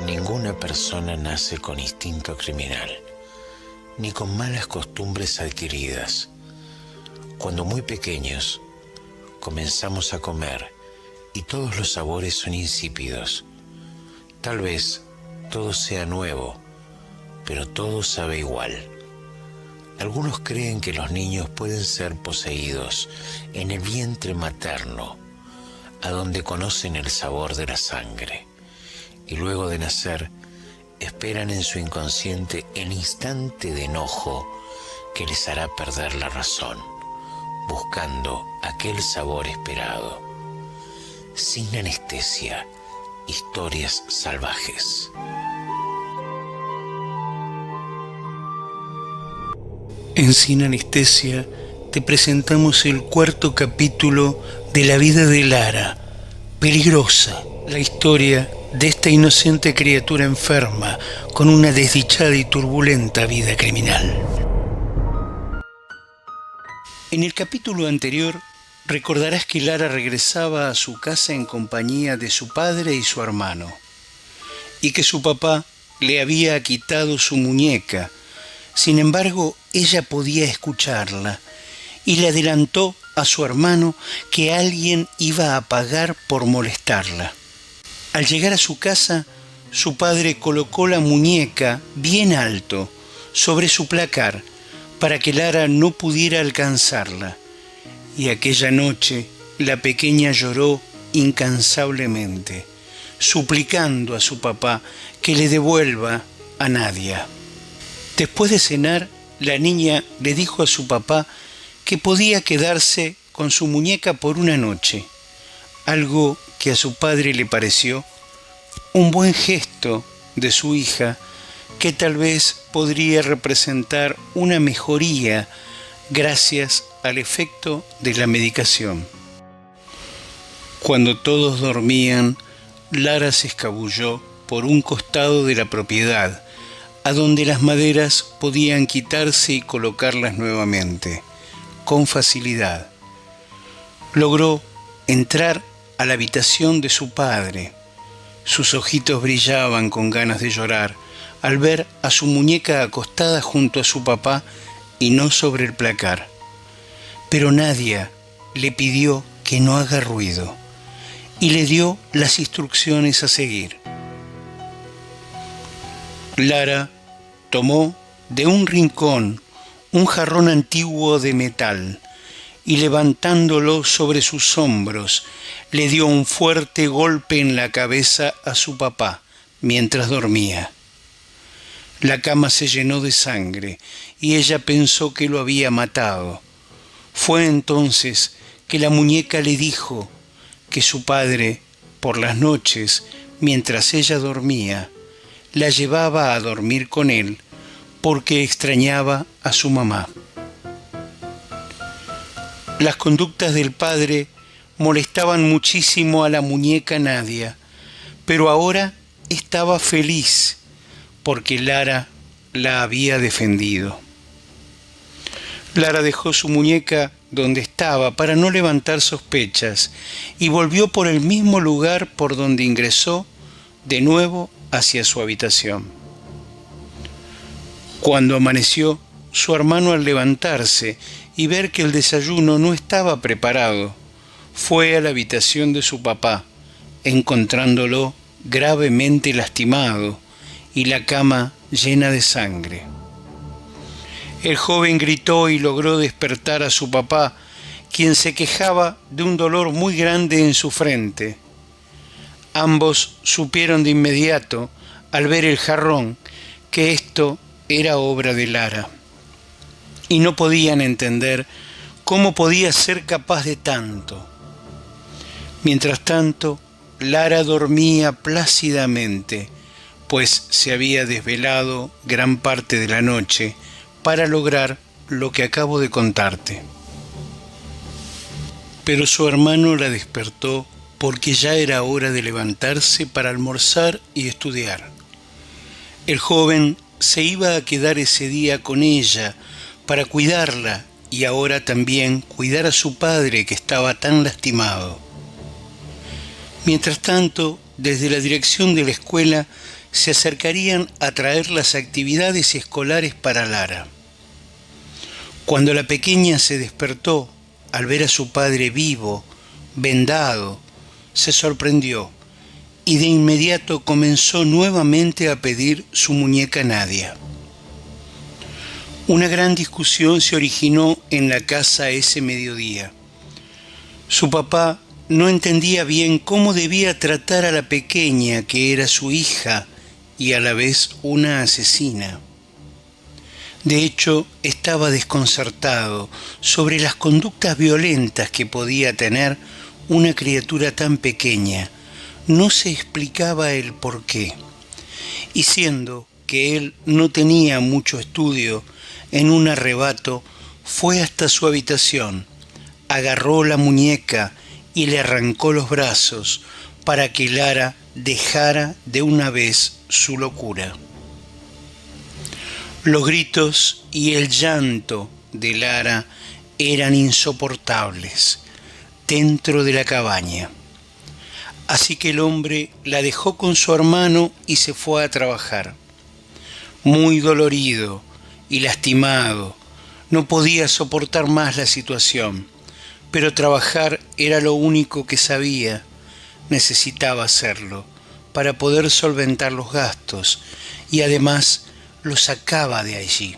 Ninguna persona nace con instinto criminal, ni con malas costumbres adquiridas. Cuando muy pequeños, comenzamos a comer y todos los sabores son insípidos. Tal vez todo sea nuevo, pero todo sabe igual. Algunos creen que los niños pueden ser poseídos en el vientre materno, a donde conocen el sabor de la sangre, y luego de nacer esperan en su inconsciente el instante de enojo que les hará perder la razón, buscando aquel sabor esperado. Sin anestesia, historias salvajes. En Sin Anestesia te presentamos el cuarto capítulo de la vida de Lara, Peligrosa, la historia de esta inocente criatura enferma con una desdichada y turbulenta vida criminal. En el capítulo anterior recordarás que Lara regresaba a su casa en compañía de su padre y su hermano, y que su papá le había quitado su muñeca. Sin embargo, ella podía escucharla y le adelantó a su hermano que alguien iba a pagar por molestarla. Al llegar a su casa, su padre colocó la muñeca bien alto sobre su placar para que Lara no pudiera alcanzarla. Y aquella noche la pequeña lloró incansablemente, suplicando a su papá que le devuelva a Nadia. Después de cenar, la niña le dijo a su papá que podía quedarse con su muñeca por una noche, algo que a su padre le pareció un buen gesto de su hija que tal vez podría representar una mejoría gracias al efecto de la medicación. Cuando todos dormían, Lara se escabulló por un costado de la propiedad, a donde las maderas podían quitarse y colocarlas nuevamente, con facilidad. Logró entrar a la habitación de su padre. Sus ojitos brillaban con ganas de llorar al ver a su muñeca acostada junto a su papá y no sobre el placar. Pero Nadia le pidió que no haga ruido y le dio las instrucciones a seguir. Lara tomó de un rincón un jarrón antiguo de metal y levantándolo sobre sus hombros le dio un fuerte golpe en la cabeza a su papá mientras dormía. La cama se llenó de sangre y ella pensó que lo había matado. Fue entonces que la muñeca le dijo que su padre, por las noches, mientras ella dormía, la llevaba a dormir con él porque extrañaba a su mamá. Las conductas del padre molestaban muchísimo a la muñeca Nadia, pero ahora estaba feliz porque Lara la había defendido. Lara dejó su muñeca donde estaba para no levantar sospechas y volvió por el mismo lugar por donde ingresó de nuevo hacia su habitación. Cuando amaneció, su hermano, al levantarse y ver que el desayuno no estaba preparado, fue a la habitación de su papá, encontrándolo gravemente lastimado y la cama llena de sangre. El joven gritó y logró despertar a su papá, quien se quejaba de un dolor muy grande en su frente. Ambos supieron de inmediato, al ver el jarrón, que esto era obra de Lara, y no podían entender cómo podía ser capaz de tanto. Mientras tanto, Lara dormía plácidamente, pues se había desvelado gran parte de la noche para lograr lo que acabo de contarte. Pero su hermano la despertó porque ya era hora de levantarse para almorzar y estudiar. El joven se iba a quedar ese día con ella para cuidarla y ahora también cuidar a su padre que estaba tan lastimado. Mientras tanto, desde la dirección de la escuela, se acercarían a traer las actividades escolares para Lara. Cuando la pequeña se despertó al ver a su padre vivo, vendado, se sorprendió y de inmediato comenzó nuevamente a pedir su muñeca Nadia. Una gran discusión se originó en la casa ese mediodía. Su papá no entendía bien cómo debía tratar a la pequeña, que era su hija y a la vez una asesina. De hecho, estaba desconcertado sobre las conductas violentas que podía tener una criatura tan pequeña. No se explicaba el porqué. Y siendo que él no tenía mucho estudio, en un arrebato fue hasta su habitación, agarró la muñeca y le arrancó los brazos para que Lara dejara de una vez su locura. Los gritos y el llanto de Lara eran insoportables dentro de la cabaña. Así que el hombre la dejó con su hermano y se fue a trabajar. Muy dolorido y lastimado, no podía soportar más la situación, pero trabajar era lo único que sabía. Necesitaba hacerlo para poder solventar los gastos y además lo sacaba de allí,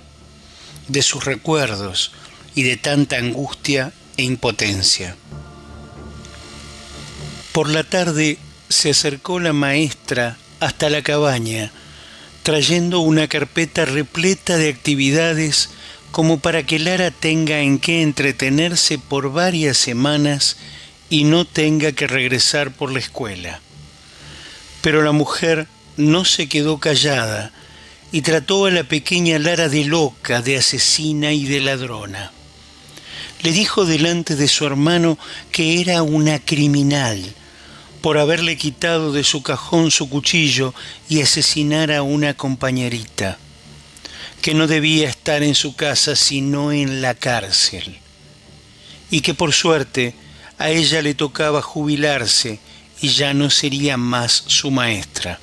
de sus recuerdos y de tanta angustia e impotencia. Por la tarde se acercó la maestra hasta la cabaña, trayendo una carpeta repleta de actividades como para que Lara tenga en qué entretenerse por varias semanas y no tenga que regresar por la escuela. Pero la mujer no se quedó callada y trató a la pequeña Lara de loca, de asesina y de ladrona. Le dijo delante de su hermano que era una criminal por haberle quitado de su cajón su cuchillo y asesinar a una compañerita, que no debía estar en su casa sino en la cárcel, y que por suerte a ella le tocaba jubilarse y ya no sería más su maestra.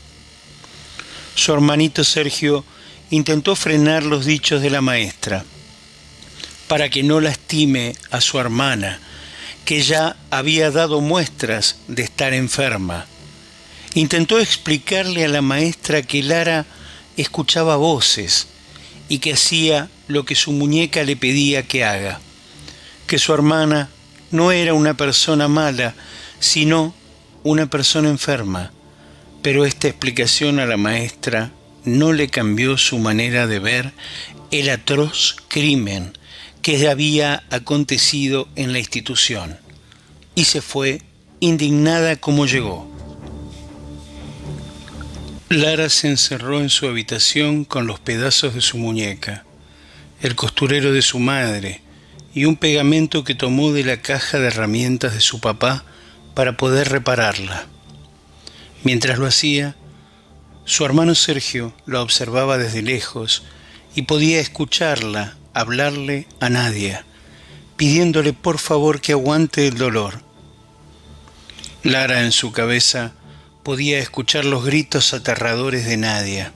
Su hermanito Sergio intentó frenar los dichos de la maestra para que no lastime a su hermana, que ya había dado muestras de estar enferma. Intentó explicarle a la maestra que Lara escuchaba voces y que hacía lo que su muñeca le pedía que haga, que su hermana no era una persona mala, sino una persona enferma, pero esta explicación a la maestra no le cambió su manera de ver el atroz crimen que había acontecido en la institución, y se fue indignada como llegó. Lara se encerró en su habitación con los pedazos de su muñeca, el costurero de su madre y un pegamento que tomó de la caja de herramientas de su papá para poder repararla. Mientras lo hacía, su hermano Sergio la observaba desde lejos y podía escucharla hablarle a Nadia, pidiéndole por favor que aguante el dolor. Lara en su cabeza podía escuchar los gritos aterradores de Nadia,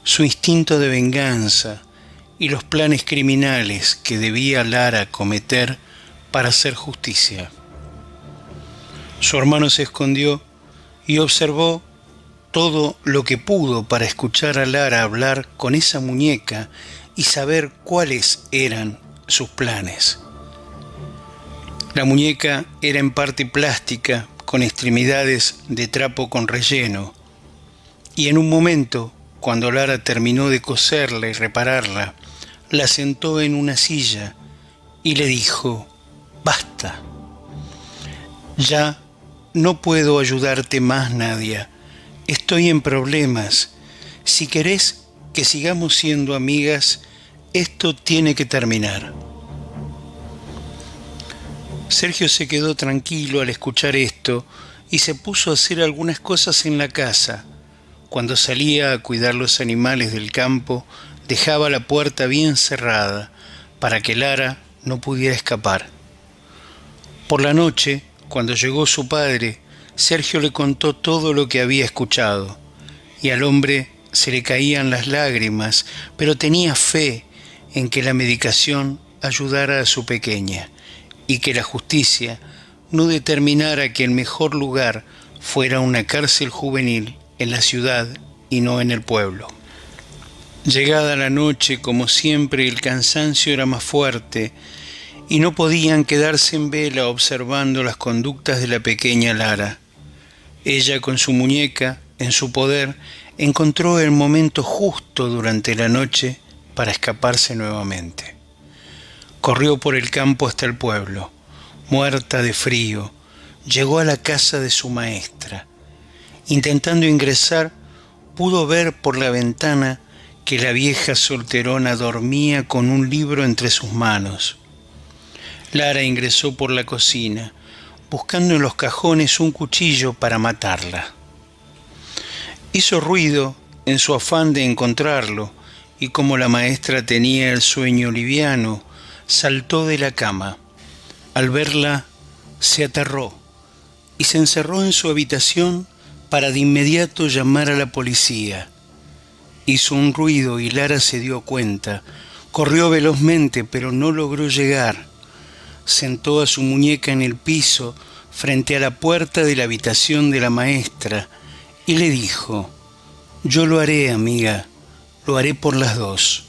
su instinto de venganza y los planes criminales que debía Lara cometer para hacer justicia. Su hermano se escondió y observó todo lo que pudo para escuchar a Lara hablar con esa muñeca y saber cuáles eran sus planes. La muñeca era en parte plástica, con extremidades de trapo con relleno, y en un momento, cuando Lara terminó de coserla y repararla, la sentó en una silla y le dijo: «Basta. Ya no puedo ayudarte más, Nadia. Estoy en problemas. Si querés que sigamos siendo amigas, esto tiene que terminar». Sergio se quedó tranquilo al escuchar esto y se puso a hacer algunas cosas en la casa. Cuando salía a cuidar los animales del campo, dejaba la puerta bien cerrada para que Lara no pudiera escapar. Por la noche, cuando llegó su padre, Sergio le contó todo lo que había escuchado, y al hombre se le caían las lágrimas, pero tenía fe en que la medicación ayudara a su pequeña y que la justicia no determinara que el mejor lugar fuera una cárcel juvenil en la ciudad y no en el pueblo. Llegada la noche, como siempre, el cansancio era más fuerte y no podían quedarse en vela observando las conductas de la pequeña Lara. Ella, con su muñeca en su poder, encontró el momento justo durante la noche para escaparse nuevamente. Corrió por el campo hasta el pueblo. Muerta de frío, llegó a la casa de su maestra. Intentando ingresar, pudo ver por la ventana que la vieja solterona dormía con un libro entre sus manos. Lara ingresó por la cocina, buscando en los cajones un cuchillo para matarla. Hizo ruido en su afán de encontrarlo, y como la maestra tenía el sueño liviano, saltó de la cama. Al verla, se aterró y se encerró en su habitación para de inmediato llamar a la policía. Hizo un ruido y Lara se dio cuenta. Corrió velozmente, pero no logró llegar. Sentó a su muñeca en el piso frente a la puerta de la habitación de la maestra y le dijo: «Yo lo haré, amiga, lo haré por las dos».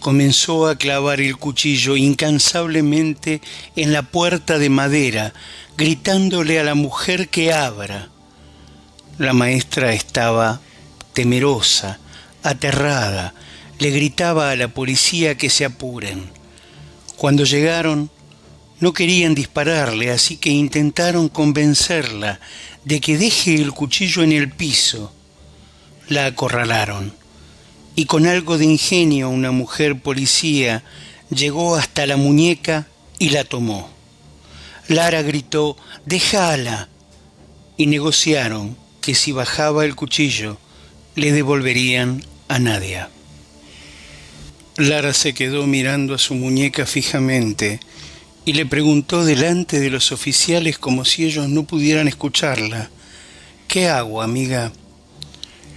Comenzó a clavar el cuchillo incansablemente en la puerta de madera, gritándole a la mujer que abra. La maestra estaba temerosa, aterrada, le gritaba a la policía que se apuren. Cuando llegaron, no querían dispararle, así que intentaron convencerla de que deje el cuchillo en el piso. La acorralaron, y con algo de ingenio una mujer policía llegó hasta la muñeca y la tomó. Lara gritó: «¡Déjala!», y negociaron que si bajaba el cuchillo le devolverían a Nadia. Lara se quedó mirando a su muñeca fijamente y le preguntó delante de los oficiales, como si ellos no pudieran escucharla: «¿Qué hago, amiga?».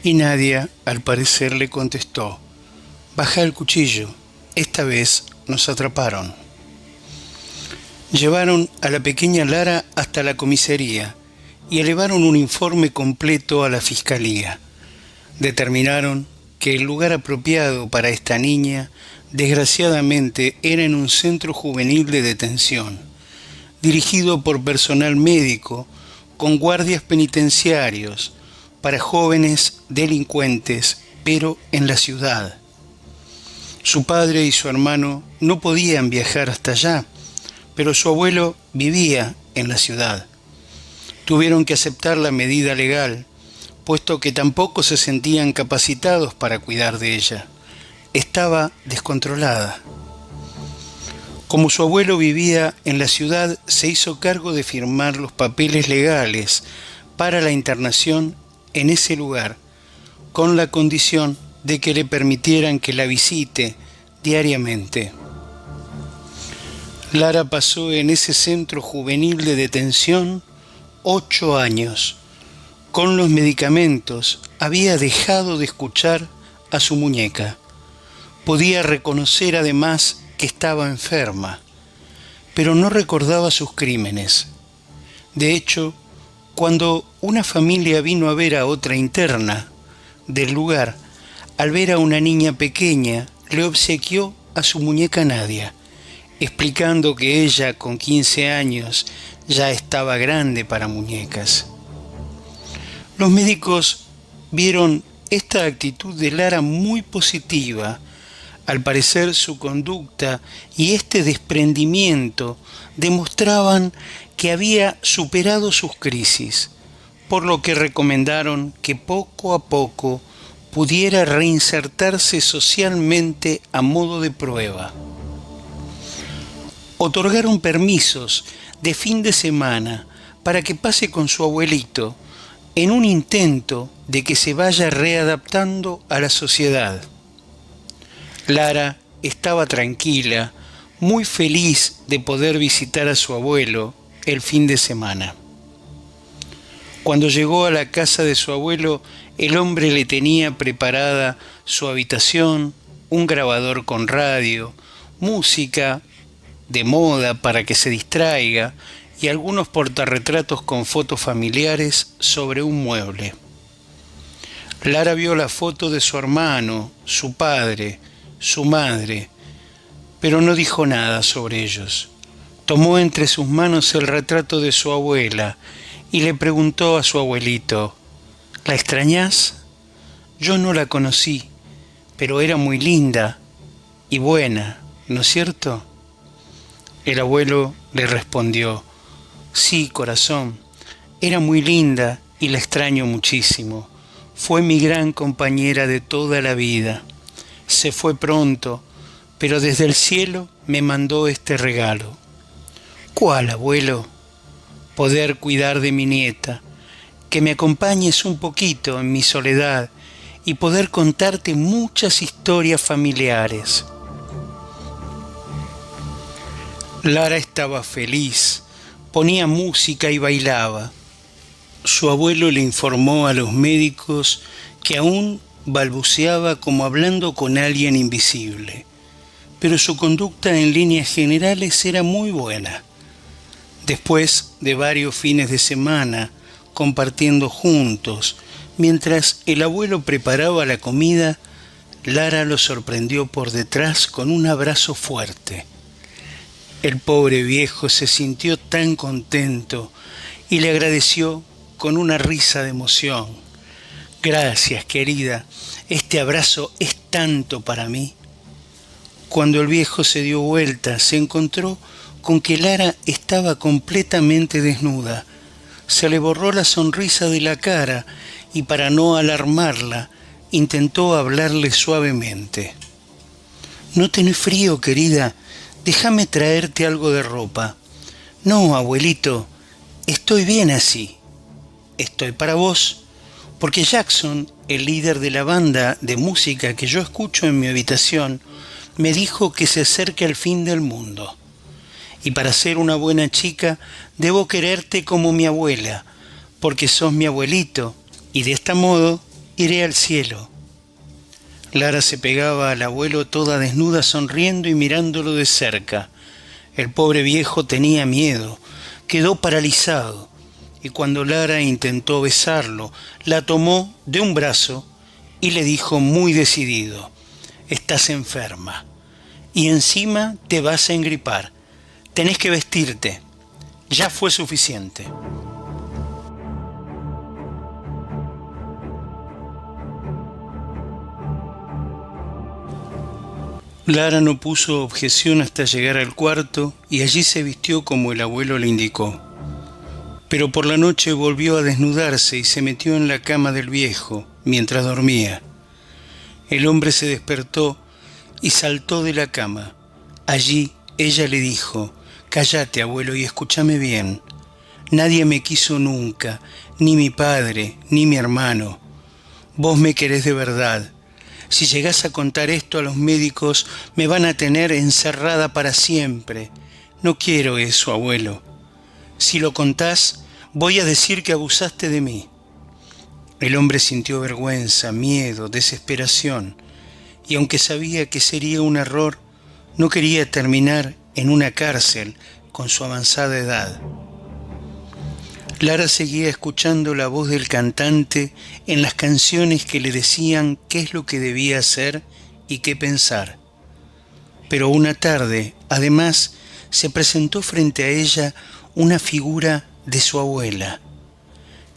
Y Nadia, al parecer, le contestó: «Baja el cuchillo, esta vez nos atraparon». Llevaron a la pequeña Lara hasta la comisaría y elevaron un informe completo a la fiscalía. Determinaron que el lugar apropiado para esta niña, desgraciadamente, era en un centro juvenil de detención, dirigido por personal médico, con guardias penitenciarios, para jóvenes delincuentes, pero en la ciudad. Su padre y su hermano no podían viajar hasta allá, pero su abuelo vivía en la ciudad. Tuvieron que aceptar la medida legal, puesto que tampoco se sentían capacitados para cuidar de ella. Estaba descontrolada. Como su abuelo vivía en la ciudad, se hizo cargo de firmar los papeles legales para la internación en ese lugar, con la condición de que le permitieran que la visite diariamente. Lara pasó en ese centro juvenil de detención 8 años. Con los medicamentos había dejado de escuchar a su muñeca. Podía reconocer además que estaba enferma, pero no recordaba sus crímenes. De hecho, cuando una familia vino a ver a otra interna del lugar, al ver a una niña pequeña, le obsequió a su muñeca Nadia, explicando que ella, con 15 años, ya estaba grande para muñecas. Los médicos vieron esta actitud de Lara muy positiva. Al parecer, su conducta y este desprendimiento demostraban que había superado sus crisis, por lo que recomendaron que poco a poco pudiera reinsertarse socialmente a modo de prueba. Otorgaron permisos de fin de semana para que pase con su abuelito, en un intento de que se vaya readaptando a la sociedad. Lara estaba tranquila, muy feliz de poder visitar a su abuelo el fin de semana. Cuando llegó a la casa de su abuelo, el hombre le tenía preparada su habitación, un grabador con radio, música de moda para que se distraiga y algunos portarretratos con fotos familiares sobre un mueble. Lara vio la foto de su hermano, su padre, su madre, pero no dijo nada sobre ellos. Tomó entre sus manos el retrato de su abuela y le preguntó a su abuelito: ¿la extrañás? Yo no la conocí, pero era muy linda y buena, ¿no es cierto? El abuelo le respondió: sí, corazón, era muy linda y la extraño muchísimo. Fue mi gran compañera de toda la vida. Se fue pronto, pero desde el cielo me mandó este regalo. ¿Cuál, abuelo? Poder cuidar de mi nieta, que me acompañes un poquito en mi soledad y poder contarte muchas historias familiares. Lara estaba feliz, ponía música y bailaba. Su abuelo le informó a los médicos que aún balbuceaba como hablando con alguien invisible, pero su conducta en líneas generales era muy buena. Después de varios fines de semana compartiendo juntos, mientras el abuelo preparaba la comida, Lara lo sorprendió por detrás con un abrazo fuerte. El pobre viejo se sintió tan contento y le agradeció con una risa de emoción. Gracias, querida, este abrazo es tanto para mí. Cuando el viejo se dio vuelta, se encontró con que Lara estaba completamente desnuda. Se le borró la sonrisa de la cara y, para no alarmarla, intentó hablarle suavemente. ¿No tenés frío, querida? Déjame traerte algo de ropa. No, abuelito, estoy bien así. Estoy para vos, porque Jackson, el líder de la banda de música que yo escucho en mi habitación, me dijo que se acerca el fin del mundo. Y para ser una buena chica, debo quererte como mi abuela, porque sos mi abuelito, y de este modo iré al cielo. Lara se pegaba al abuelo toda desnuda, sonriendo y mirándolo de cerca. El pobre viejo tenía miedo, quedó paralizado, y cuando Lara intentó besarlo, la tomó de un brazo y le dijo muy decidido: estás enferma, y encima te vas a engripar. Tenés que vestirte. Ya fue suficiente. Lara no puso objeción hasta llegar al cuarto y allí se vistió como el abuelo le indicó. Pero por la noche volvió a desnudarse y se metió en la cama del viejo mientras dormía. El hombre se despertó y saltó de la cama. Allí ella le dijo: cállate, abuelo, y escúchame bien. Nadie me quiso nunca, ni mi padre, ni mi hermano. Vos me querés de verdad. Si llegás a contar esto a los médicos, me van a tener encerrada para siempre. No quiero eso, abuelo. Si lo contás, voy a decir que abusaste de mí. El hombre sintió vergüenza, miedo, desesperación, y aunque sabía que sería un error, no quería terminar en una cárcel con su avanzada edad. Lara seguía escuchando la voz del cantante en las canciones que le decían qué es lo que debía hacer y qué pensar. Pero una tarde, además, se presentó frente a ella una figura de su abuela,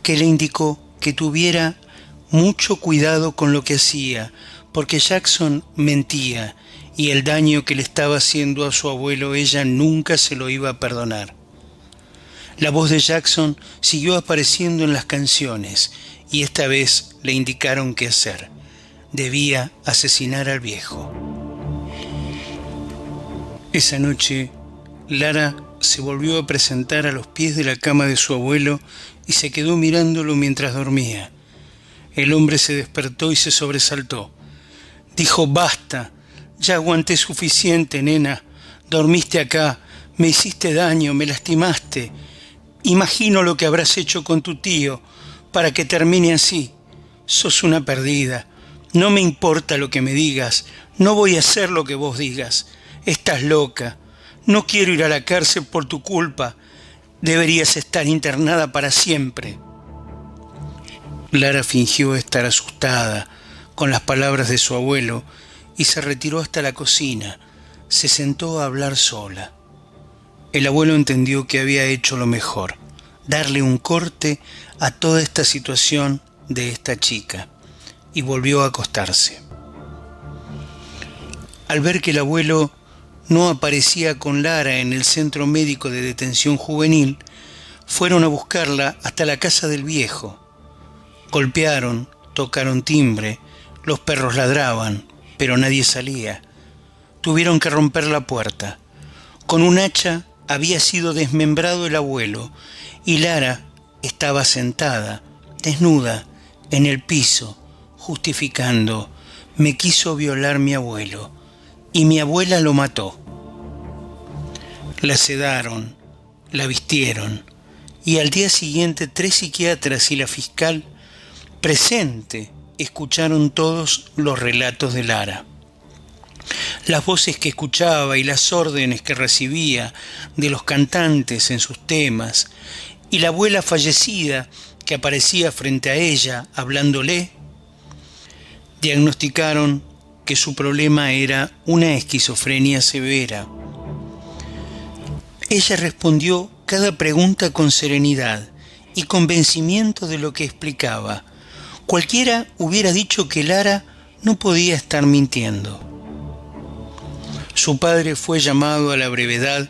que le indicó que tuviera mucho cuidado con lo que hacía, porque Jackson mentía y el daño que le estaba haciendo a su abuelo ella nunca se lo iba a perdonar. La voz de Jackson siguió apareciendo en las canciones y esta vez le indicaron qué hacer. Debía asesinar al viejo. Esa noche, Lara se volvió a presentar a los pies de la cama de su abuelo y se quedó mirándolo mientras dormía. El hombre se despertó y se sobresaltó. Dijo: basta, ya aguanté suficiente, nena. Dormiste acá, me hiciste daño, me lastimaste. Imagino lo que habrás hecho con tu tío. para que termine así. Sos una perdida. No me importa lo que me digas. No voy a hacer lo que vos digas. Estás loca. No quiero ir a la cárcel por tu culpa. Deberías estar internada para siempre. Lara fingió estar asustada con las palabras de su abuelo y se retiró hasta la cocina. Se sentó a hablar sola. El abuelo entendió que había hecho lo mejor, darle un corte a toda esta situación de esta chica, y volvió a acostarse. Al ver que el abuelo no aparecía con Lara en el centro médico de detención juvenil, fueron a buscarla hasta la casa del viejo. Golpearon, tocaron timbre, los perros ladraban, pero nadie salía. Tuvieron que romper la puerta. Con un hacha había sido desmembrado el abuelo y Lara estaba sentada, desnuda, en el piso, justificando: me quiso violar mi abuelo y mi abuela lo mató. La sedaron, la vistieron y al día siguiente 3 psiquiatras y la fiscal presente escucharon todos los relatos de Lara. Las voces que escuchaba y las órdenes que recibía de los cantantes en sus temas, y la abuela fallecida que aparecía frente a ella hablándole, diagnosticaron que su problema era una esquizofrenia severa. Ella respondió cada pregunta con serenidad y convencimiento de lo que explicaba. Cualquiera hubiera dicho que Lara no podía estar mintiendo. Su padre fue llamado a la brevedad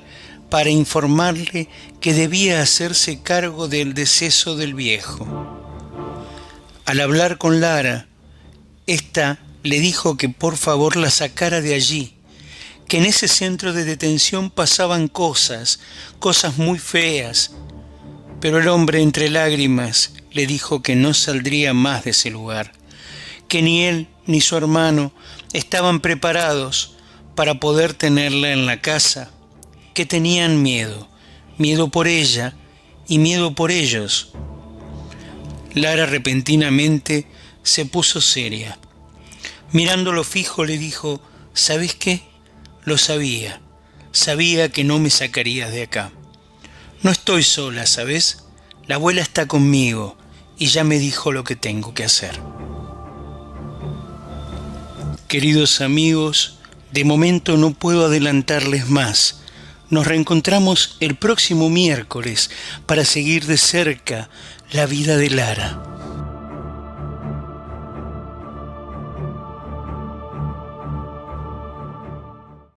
para informarle que debía hacerse cargo del deceso del viejo. Al hablar con Lara, ésta le dijo que por favor la sacara de allí, que en ese centro de detención pasaban cosas muy feas, pero el hombre entre lágrimas le dijo que no saldría más de ese lugar, que ni él ni su hermano estaban preparados para poder tenerla en la casa, que tenían miedo por ella y miedo por ellos. Lara repentinamente se puso seria. Mirándolo fijo le dijo: ¿sabes qué? Lo sabía que no me sacarías de acá. No estoy sola, ¿sabes? La abuela está conmigo y ya me dijo lo que tengo que hacer. Queridos amigos, de momento no puedo adelantarles más. Nos reencontramos el próximo miércoles para seguir de cerca la vida de Lara.